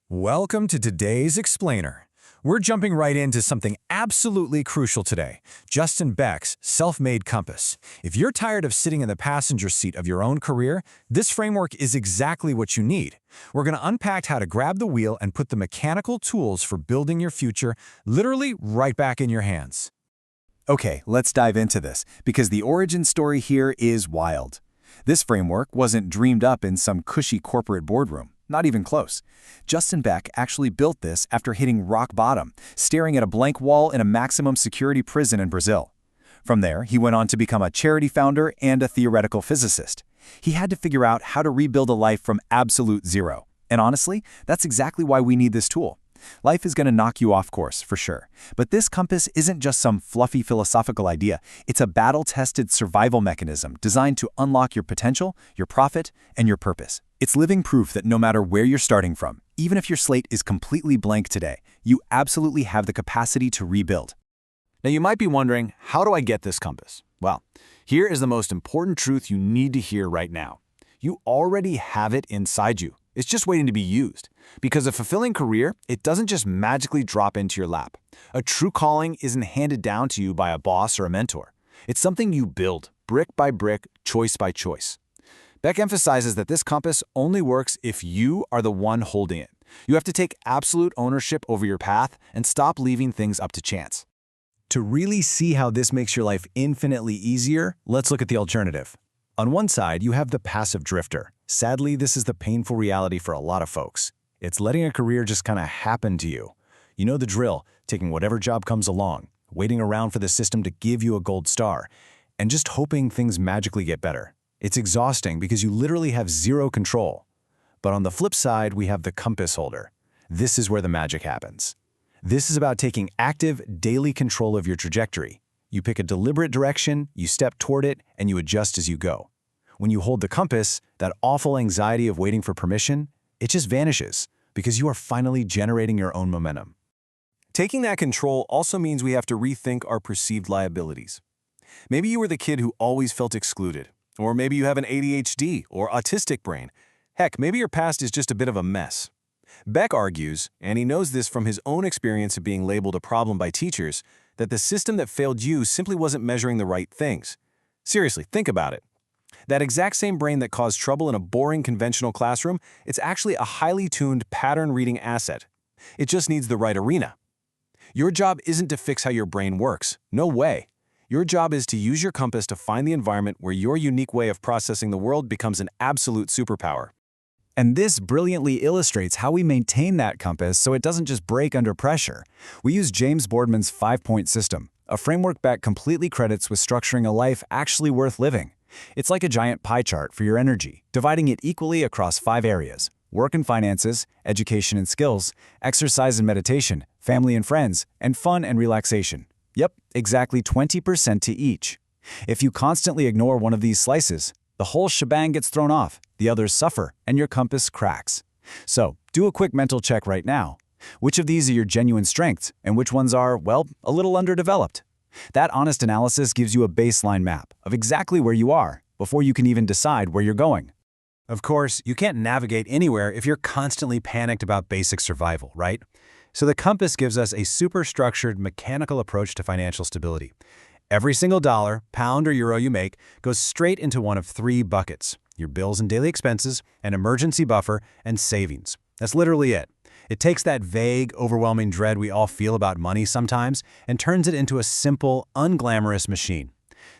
Welcome to today's Explainer. We're jumping right into something absolutely crucial today, Justin Beck's self-made compass. If you're tired of sitting in the passenger seat of your own career, this framework is exactly what you need. We're going to unpack how to grab the wheel and put the mechanical tools for building your future literally right back in your hands. Okay, let's dive into this, because the origin story here is wild. This framework wasn't dreamed up in some cushy corporate boardroom. Not even close. Justin Beck actually built this after hitting rock bottom, staring at a blank wall in a maximum security prison in Brazil. From there, he went on to become a charity founder and a theoretical physicist. He had to figure out how to rebuild a life from absolute zero. And honestly, that's exactly why we need this tool. Life is going to knock you off course, for sure. But this compass isn't just some fluffy philosophical idea. It's a battle-tested survival mechanism designed to unlock your potential, your profit, and your purpose. It's living proof that no matter where you're starting from, even if your slate is completely blank today, you absolutely have the capacity to rebuild. Now you might be wondering, how do I get this compass? Well, here is the most important truth you need to hear right now. You already have it inside you. It's just waiting to be used. Because a fulfilling career, it doesn't just magically drop into your lap. A true calling isn't handed down to you by a boss or a mentor. It's something you build, brick by brick, choice by choice. Beck emphasizes that this compass only works if you are the one holding it. You have to take absolute ownership over your path and stop leaving things up to chance. To really see how this makes your life infinitely easier, let's look at the alternative. On one side, you have the passive drifter. Sadly, this is the painful reality for a lot of folks. It's letting a career just kind of happen to you. You know the drill, taking whatever job comes along, waiting around for the system to give you a gold star, and just hoping things magically get better. It's exhausting because you literally have zero control. But on the flip side, we have the compass holder. This is where the magic happens. This is about taking active, daily control of your trajectory. You pick a deliberate direction, you step toward it, and you adjust as you go. When you hold the compass, that awful anxiety of waiting for permission, it just vanishes because you are finally generating your own momentum. Taking that control also means we have to rethink our perceived liabilities. Maybe you were the kid who always felt excluded, or maybe you have an ADHD or autistic brain. Heck, maybe your past is just a bit of a mess. Beck argues, and he knows this from his own experience of being labeled a problem by teachers, that the system that failed you simply wasn't measuring the right things. Seriously, think about it. That exact same brain that caused trouble in a boring conventional classroom, it's actually a highly tuned pattern-reading asset. It just needs the right arena. Your job isn't to fix how your brain works. No way. Your job is to use your compass to find the environment where your unique way of processing the world becomes an absolute superpower. And this brilliantly illustrates how we maintain that compass so it doesn't just break under pressure. We use James Boardman's 5-point system, a framework Beck completely credits with structuring a life actually worth living. It's like a giant pie chart for your energy, dividing it equally across 5 areas: work and finances, education and skills, exercise and meditation, family and friends, and fun and relaxation. Yep, exactly 20% to each. If you constantly ignore one of these slices, the whole shebang gets thrown off, the others suffer, and your compass cracks. So, do a quick mental check right now. Which of these are your genuine strengths, and which ones are, well, a little underdeveloped? That honest analysis gives you a baseline map of exactly where you are before you can even decide where you're going. Of course, you can't navigate anywhere if you're constantly panicked about basic survival, right? So the compass gives us a super structured, mechanical approach to financial stability. Every single dollar, pound, or euro you make goes straight into one of 3 buckets: your bills and daily expenses, an emergency buffer, and savings. That's literally it. It takes that vague, overwhelming dread we all feel about money sometimes and turns it into a simple, unglamorous machine.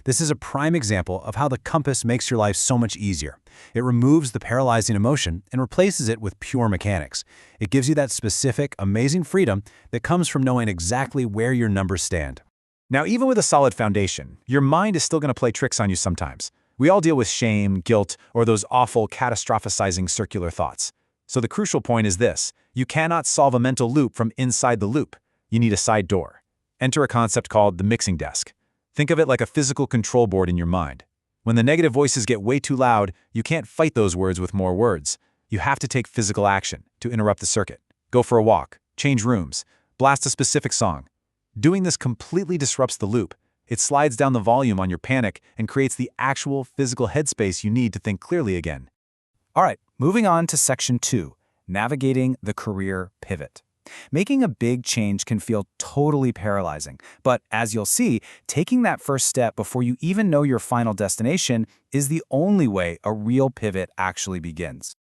This is a prime example of how the compass makes your life so much easier. It removes the paralyzing emotion and replaces it with pure mechanics. It gives you that specific, amazing freedom that comes from knowing exactly where your numbers stand. Now, even with a solid foundation, your mind is still going to play tricks on you sometimes. We all deal with shame, guilt, or those awful, catastrophizing circular thoughts. So the crucial point is this: you cannot solve a mental loop from inside the loop. You need a side door. Enter a concept called the mixing desk. Think of it like a physical control board in your mind. When the negative voices get way too loud, you can't fight those words with more words. You have to take physical action to interrupt the circuit. Go for a walk, change rooms, blast a specific song. Doing this completely disrupts the loop. It slides down the volume on your panic and creates the actual physical headspace you need to think clearly again. All right, moving on to Section 2, navigating the career pivot. Making a big change can feel totally paralyzing, but as you'll see, taking that first step before you even know your final destination is the only way a real pivot actually begins.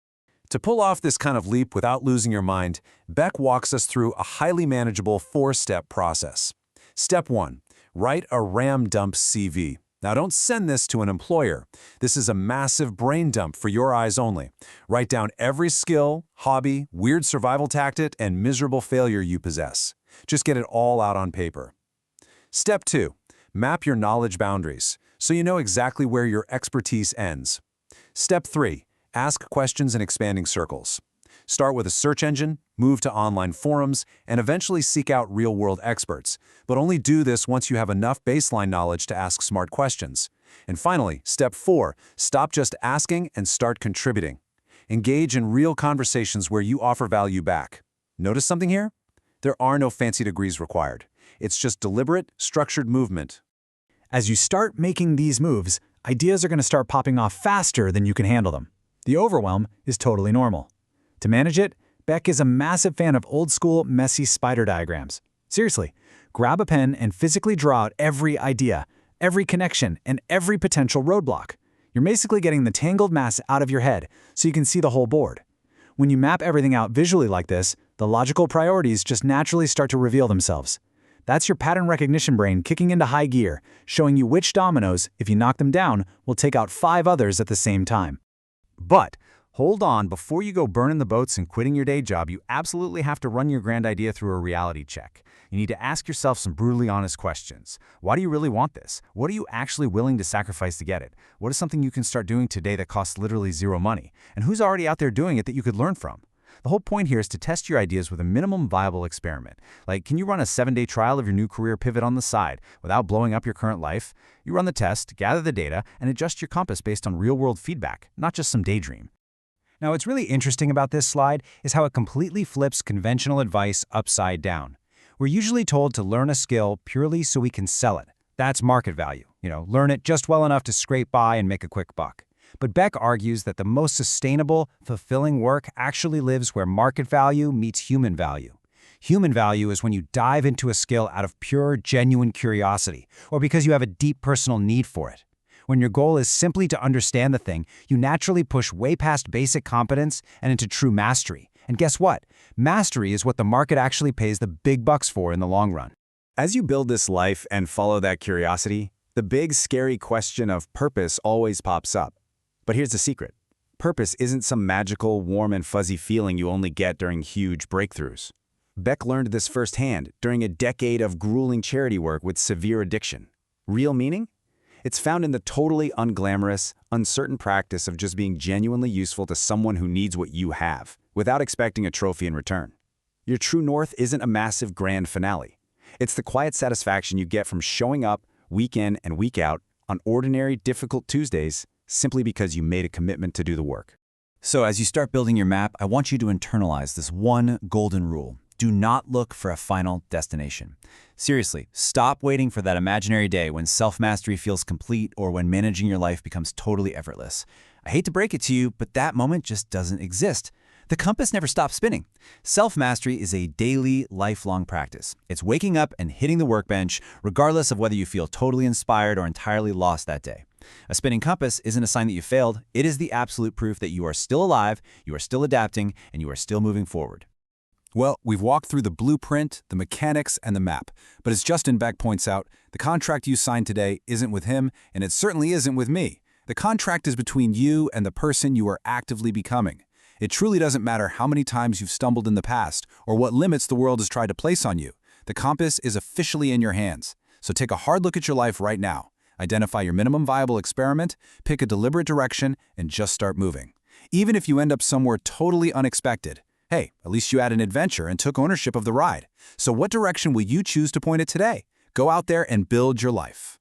To pull off this kind of leap without losing your mind, Beck walks us through a highly manageable 4-step process. Step 1. Write a RAM dump CV. Now don't send this to an employer. This is a massive brain dump for your eyes only. Write down every skill, hobby, weird survival tactic, and miserable failure you possess. Just get it all out on paper. Step 2. Map your knowledge boundaries, so you know exactly where your expertise ends. Step 3. Ask questions in expanding circles. Start with a search engine, move to online forums, and eventually seek out real-world experts. But only do this once you have enough baseline knowledge to ask smart questions. And finally, step 4, stop just asking and start contributing. Engage in real conversations where you offer value back. Notice something here? There are no fancy degrees required. It's just deliberate, structured movement. As you start making these moves, ideas are going to start popping off faster than you can handle them. The overwhelm is totally normal. To manage it, Beck is a massive fan of old-school, messy spider diagrams. Seriously, grab a pen and physically draw out every idea, every connection, and every potential roadblock. You're basically getting the tangled mass out of your head so you can see the whole board. When you map everything out visually like this, the logical priorities just naturally start to reveal themselves. That's your pattern recognition brain kicking into high gear, showing you which dominoes, if you knock them down, will take out 5 others at the same time. But hold on, before you go burning the boats and quitting your day job, you absolutely have to run your grand idea through a reality check. You need to ask yourself some brutally honest questions. Why do you really want this? What are you actually willing to sacrifice to get it? What is something you can start doing today that costs literally zero money? And who's already out there doing it that you could learn from? The whole point here is to test your ideas with a minimum viable experiment. Like, can you run a 7-day trial of your new career pivot on the side without blowing up your current life? You run the test, gather the data, and adjust your compass based on real-world feedback, not just some daydream. Now, what's really interesting about this slide is how it completely flips conventional advice upside down. We're usually told to learn a skill purely so we can sell it. That's market value. Learn it just well enough to scrape by and make a quick buck. But Beck argues that the most sustainable, fulfilling work actually lives where market value meets human value. Human value is when you dive into a skill out of pure, genuine curiosity, or because you have a deep personal need for it. When your goal is simply to understand the thing, you naturally push way past basic competence and into true mastery. And guess what? Mastery is what the market actually pays the big bucks for in the long run. As you build this life and follow that curiosity, the big, scary question of purpose always pops up. But here's the secret. Purpose isn't some magical, warm and fuzzy feeling you only get during huge breakthroughs. Beck learned this firsthand during a decade of grueling charity work with severe addiction. Real meaning? It's found in the totally unglamorous, uncertain practice of just being genuinely useful to someone who needs what you have, without expecting a trophy in return. Your true north isn't a massive grand finale. It's the quiet satisfaction you get from showing up week in and week out on ordinary, difficult Tuesdays simply because you made a commitment to do the work. So as you start building your map, I want you to internalize this one golden rule. Do not look for a final destination. Seriously, stop waiting for that imaginary day when self-mastery feels complete or when managing your life becomes totally effortless. I hate to break it to you, but that moment just doesn't exist. The compass never stops spinning. Self-mastery is a daily, lifelong practice. It's waking up and hitting the workbench, regardless of whether you feel totally inspired or entirely lost that day. A spinning compass isn't a sign that you failed. It is the absolute proof that you are still alive, you are still adapting, and you are still moving forward. Well, we've walked through the blueprint, the mechanics, and the map. But as Justin Beck points out, the contract you signed today isn't with him, and it certainly isn't with me. The contract is between you and the person you are actively becoming. It truly doesn't matter how many times you've stumbled in the past or what limits the world has tried to place on you. The compass is officially in your hands. So take a hard look at your life right now. Identify your minimum viable experiment, pick a deliberate direction, and just start moving. Even if you end up somewhere totally unexpected, hey, at least you had an adventure and took ownership of the ride. So what direction will you choose to point it today? Go out there and build your life.